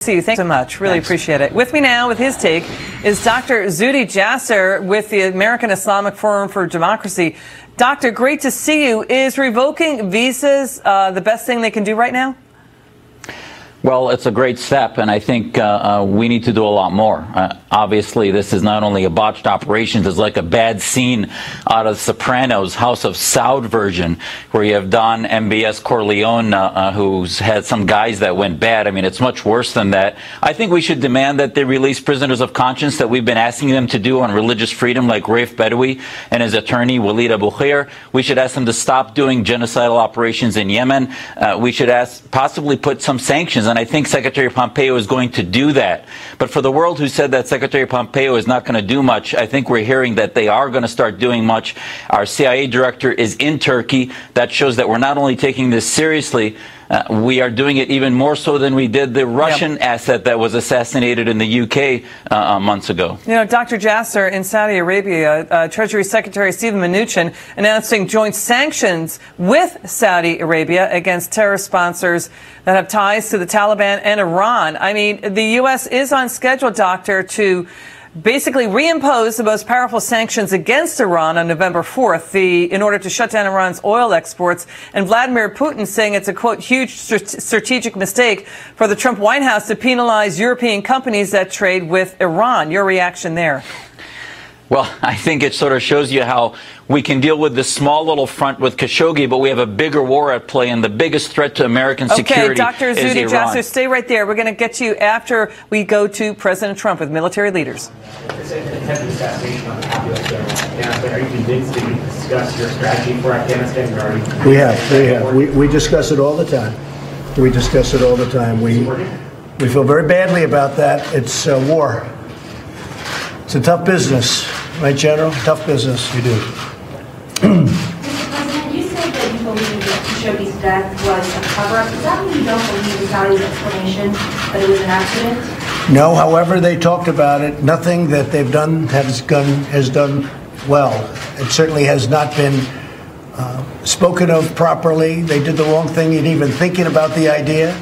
See you. Thanks so much. Really appreciate it. With me now with his take is Dr. Zuhdi Jasser with the American Islamic Forum for Democracy. Doctor, great to see you. Is revoking visas the best thing they can do right now? Well, it's a great step, and I think we need to do a lot more. Obviously, this is not only a botched operation, it's like a bad scene out of Sopranos, House of Saud version, where you have Don MBS Corleone, who's had some guys that went bad. I mean, it's much worse than that. I think we should demand that they release prisoners of conscience that we've been asking them to do on religious freedom, like Raif Badawi and his attorney, Walid Abu Khair. We should ask them to stop doing genocidal operations in Yemen. We should possibly put some sanctions. And I think Secretary Pompeo is going to do that. But for the world who said that Secretary Pompeo is not going to do much, I think we're hearing that they are going to start doing much. Our CIA director is in Turkey. That shows that we're not only taking this seriously, we are doing it even more so than we did the Russian asset that was assassinated in the UK months ago. You know, Dr. Jasser, in Saudi Arabia, Treasury Secretary Stephen Mnuchin announcing joint sanctions with Saudi Arabia against terrorist sponsors that have ties to the Taliban and Iran. I mean, the U.S. is on schedule, Doctor, to basically reimpose the most powerful sanctions against Iran on November 4th in order to shut down Iran's oil exports. And Vladimir Putin saying it's a, quote, huge strategic mistake for the Trump White House to penalize European companies that trade with Iran. Your reaction there? Well, I think it sort of shows you how we can deal with this small little front with Khashoggi, but we have a bigger war at play, and the biggest threat to American security Dr. is Zuhdi Iran. Jasser, stay right there. We're going to get to you after we go to President Trump with military leaders. It's an attempted assassination on behalf of Afghanistan. Are you convinced that you discuss your strategy for Afghanistan? We have. We discuss it all the time. We discuss it all the time. We feel very badly about that. It's war. It's a tough business, right, General? Tough business. You do. Mr. President, you said that you believe that Khashoggi's death was a cover-up. Does that mean you don't believe the Saudis' explanation that it was an accident? No, however, they talked about it. Nothing that they've done has done well. It certainly has not been spoken of properly. They did the wrong thing in even thinking about the idea.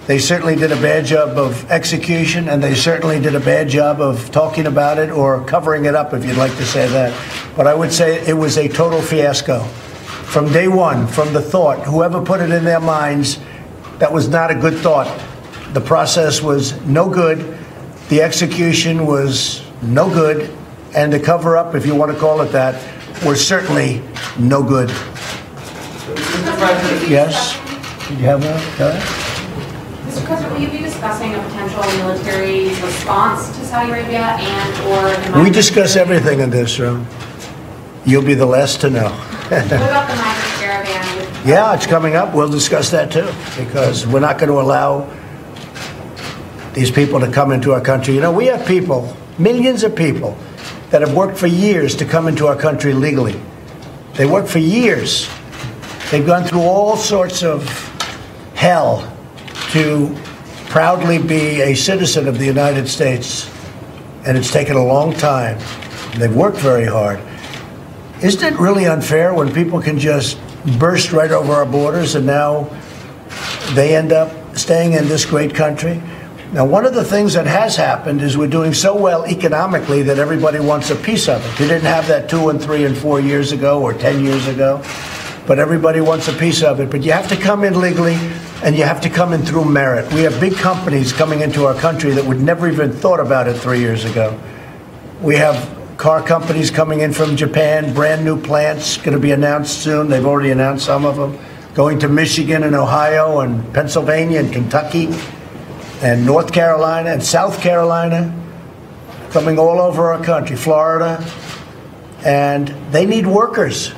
They certainly did a bad job of execution, and they certainly did a bad job of talking about it or covering it up, if you'd like to say that. But I would say it was a total fiasco. From day one, from the thought, whoever put it in their minds, that was not a good thought. The process was no good. The execution was no good. And the cover-up, if you want to call it that, was certainly no good. Yes? Did you have one? Go ahead. Mr. President, will you be discussing a potential military response to Saudi Arabia and or... We discuss everything in this room. You'll be the last to know. What about the migrant caravan? Yeah, it's coming up. We'll discuss that too, because we're not going to allow these people to come into our country. You know, we have people, millions of people, that have worked for years to come into our country legally. They work for years. They've gone through all sorts of hell to proudly be a citizen of the United States. And it's taken a long time. They've worked very hard. Isn't it really unfair when people can just burst right over our borders and now they end up staying in this great country? Now, one of the things that has happened is we're doing so well economically that everybody wants a piece of it. You didn't have that 2 and 3 and 4 years ago or 10 years ago, but everybody wants a piece of it. But you have to come in legally, and you have to come in through merit. We have big companies coming into our country that would never even thought about it 3 years ago. We have car companies coming in from Japan, brand new plants going to be announced soon. They've already announced some of them. Going to Michigan and Ohio and Pennsylvania and Kentucky and North Carolina and South Carolina, coming all over our country, Florida. And they need workers.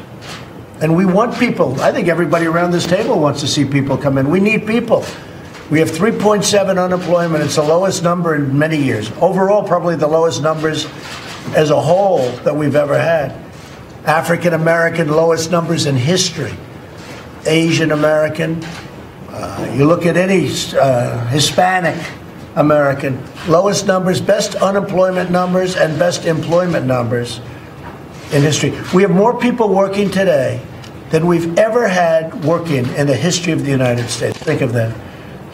And we want people. I think everybody around this table wants to see people come in. We need people. We have 3.7 unemployment. It's the lowest number in many years. Overall, probably the lowest numbers as a whole that we've ever had. African American, lowest numbers in history. Asian American. You look at any Hispanic American, lowest numbers, best unemployment numbers, and best employment numbers in history. We have more people working today than we've ever had working in the history of the United States. Think of that.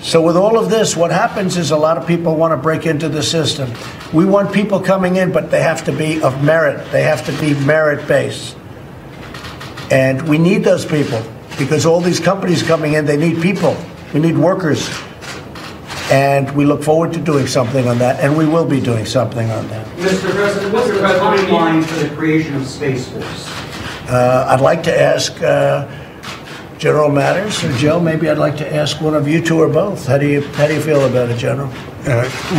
So with all of this, what happens is a lot of people want to break into the system. We want people coming in, but they have to be of merit. They have to be merit-based. And we need those people because all these companies coming in, they need people. We need workers. And we look forward to doing something on that, and we will be doing something on that. Mr. President, what's the timeline for the creation of Space Force? I'd like to ask General Matters or Joe. Maybe I'd like to ask one of you two or both. How do you feel about it, General?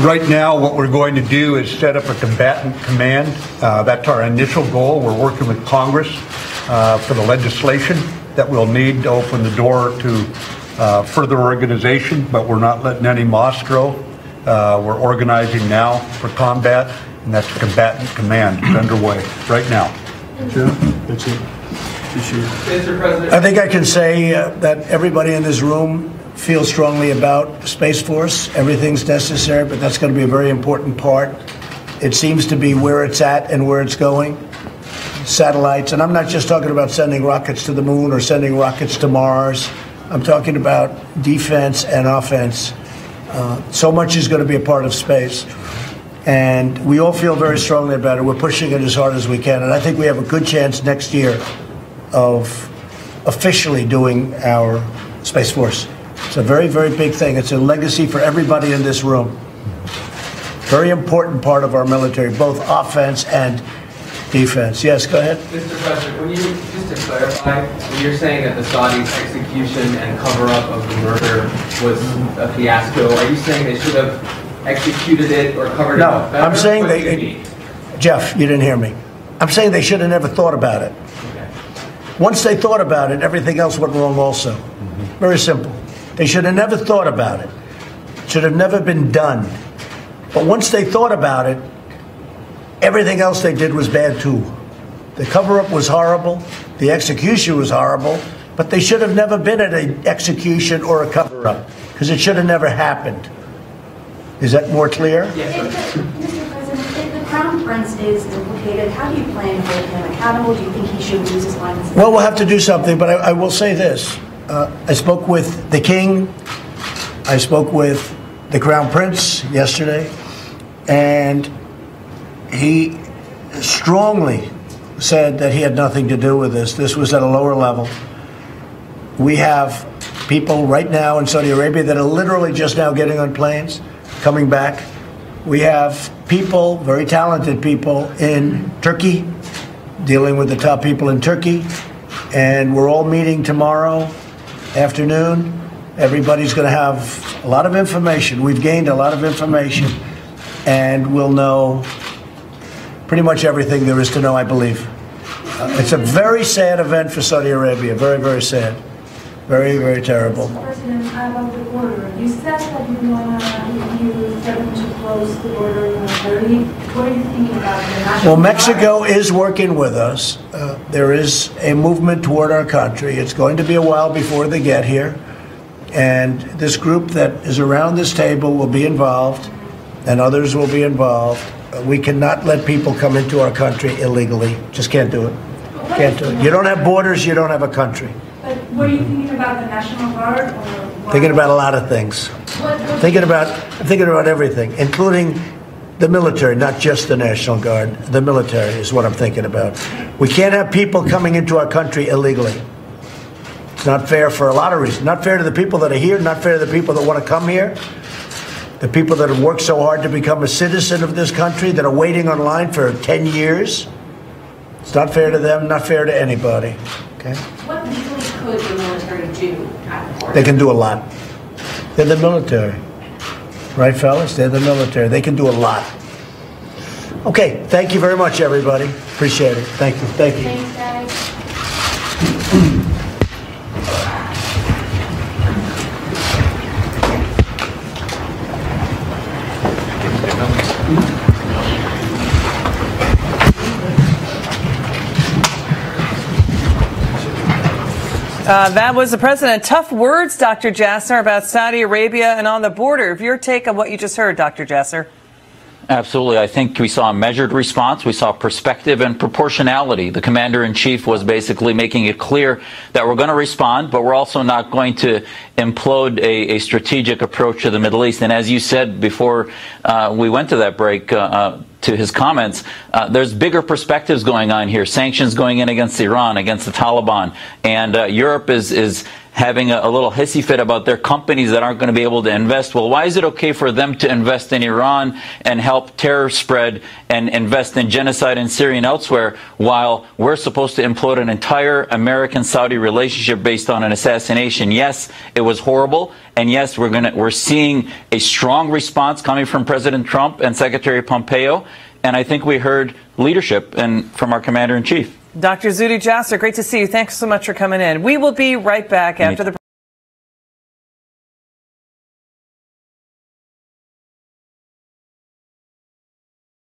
Right now, what we're going to do is set up a combatant command. That's our initial goal. We're working with Congress for the legislation that we'll need to open the door to further organization, but we're not letting any moss grow. We're organizing now for combat, and that's a combatant command. It's underway right now. That's it. Mr. President. I think I can say that everybody in this room feels strongly about Space Force. Everything's necessary, but that's going to be a very important part. It seems to be where it's at and where it's going. Satellites, and I'm not just talking about sending rockets to the moon or sending rockets to Mars. I'm talking about defense and offense. So much is going to be a part of space. And we all feel very strongly about it. We're pushing it as hard as we can. And I think we have a good chance next year of officially doing our Space Force. It's a very, very big thing. It's a legacy for everybody in this room. Very important part of our military, both offense and defense. Yes, go ahead. Mr. President, just to clarify, when you're saying that the Saudis' execution and cover-up of the murder was a fiasco, are you saying they should have executed it or covered it up better? No, I'm saying Jeff, you didn't hear me. I'm saying they should have never thought about it. Okay. Once they thought about it, everything else went wrong also. Very simple. They should have never thought about it. It should have never been done. But once they thought about it, everything else they did was bad too. The cover-up was horrible. The execution was horrible. But they should have never been at an execution or a cover-up because it should have never happened. Is that more clear? Mr. President, if the Crown Prince is implicated, how do you plan to hold him accountable? Do you think he should lose his license? Well, we'll have to do something, but I will say this. I spoke with the King. I spoke with the Crown Prince yesterday, and he strongly said that he had nothing to do with this. This was at a lower level. We have people right now in Saudi Arabia that are literally just now getting on planes, coming back. We have people, very talented people in Turkey, dealing with the top people in Turkey. And we're all meeting tomorrow afternoon. Everybody's going to have a lot of information. We've gained a lot of information, and we'll know pretty much everything there is to know, I believe. It's a very sad event for Saudi Arabia. Very, very sad. Very, very terrible. Mr. President, about the border, you said that you threatened to close the border militarily. What are you thinking about the national Well, Mexico is working with us. There is a movement toward our country. It's going to be a while before they get here. And this group that is around this table will be involved, and others will be involved. We cannot let people come into our country illegally. Just can't do it. Can't do it. You don't have borders, you don't have a country. But were you thinking about the National Guard? Or Thinking about a lot of things. Thinking about everything, including the military, not just the National Guard. The military is what I'm thinking about. We can't have people coming into our country illegally. It's not fair for a lot of reasons. Not fair to the people that are here, not fair to the people that want to come here, the people that have worked so hard to become a citizen of this country, that are waiting online for 10 years. It's not fair to them, not fair to anybody. Okay? What legally could the military do at the border? They can do a lot. They're the military. Right, fellas? They're the military. They can do a lot. Okay, thank you very much, everybody. Appreciate it. Thank you. Thank you. Thanks, guys. That was the president. Tough words, Dr. Jasser, about Saudi Arabia and on the border. Your take on what you just heard, Dr. Jasser? Absolutely. I think we saw a measured response. We saw perspective and proportionality. The commander-in-chief was basically making it clear that we're going to respond, but we're also not going to implode a strategic approach to the Middle East. And as you said before we went to that break, to his comments, there's bigger perspectives going on here. Sanctions going in against Iran, against the Taliban. And Europe is having a little hissy fit about their companies that aren't going to be able to invest. Well, why is it okay for them to invest in Iran and help terror spread and invest in genocide in Syria and elsewhere, while we're supposed to implode an entire American-Saudi relationship based on an assassination? Yes, it was horrible. And yes, we're seeing a strong response coming from President Trump and Secretary Pompeo. And I think we heard leadership from our commander-in-chief. Dr. Zuhdi Jasser, great to see you. Thanks so much for coming in. We will be right back after the